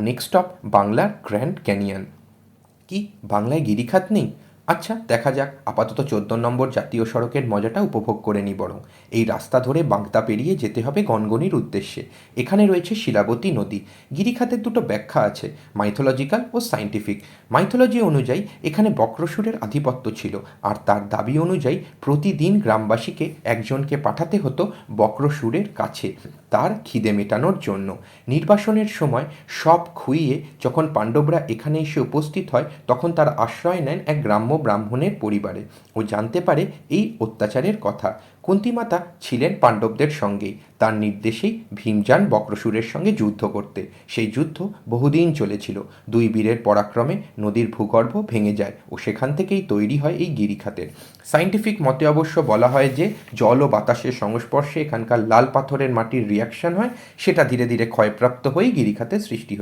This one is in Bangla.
নেক্সট স্টপ বাংলার গ্র্যান্ড ক্যানিয়ন। কি বাংলায় গিরিখাত নেই? আচ্ছা দেখা যাক, আপাতত 14 নম্বর জাতীয় সড়কের মজাটা উপভোগ করে নিই বরং। এই রাস্তা ধরে বাগদা পেরিয়ে যেতে হবে গনগনির উদ্দেশ্যে। এখানে রয়েছে শিলাবতী নদী। গিরিখাতের দুটো ব্যাখ্যা আছে, মাইথোলজিক্যাল ও সায়েন্টিফিক। মাইথোলজি অনুযায়ী এখানে বক্রসুরের আধিপত্য ছিল, আর তার দাবি অনুযায়ী প্রতিদিন গ্রামবাসীকে একজনকে পাঠাতে হতো বক্রসুরের কাছে তার খিদে মেটানোর জন্য। নির্বাসনের সময় সব খুইয়ে যখন পাণ্ডবরা এখানে এসে উপস্থিত হয়, তখন তারা আশ্রয় নেন এক গ্রাম্য ব্রাহ্মণের পরিবারে ও জানতে পারে এই অত্যাচারের কথা। কুন্তিমাতা ছিলেন পাণ্ডবদের সঙ্গেই, তার নির্দেশেই ভীম যান বক্রসুরের সঙ্গে যুদ্ধ করতে। সেই যুদ্ধ বহুদিন চলেছিল। দুই বীরের পরাক্রমে নদীর ভূগর্ভ ভেঙে যায় ও সেখান থেকেই তৈরি হয় এই গিরিখাতের। সায়েন্টিফিক মতে অবশ্য বলা হয় যে জল ও বাতাসের সংস্পর্শে এখানকার লাল পাথরের মাটির রিয়াকশন হয়, সেটা ধীরে ধীরে ক্ষয়প্রাপ্ত হয়ে গিরিখাতের সৃষ্টি হয়।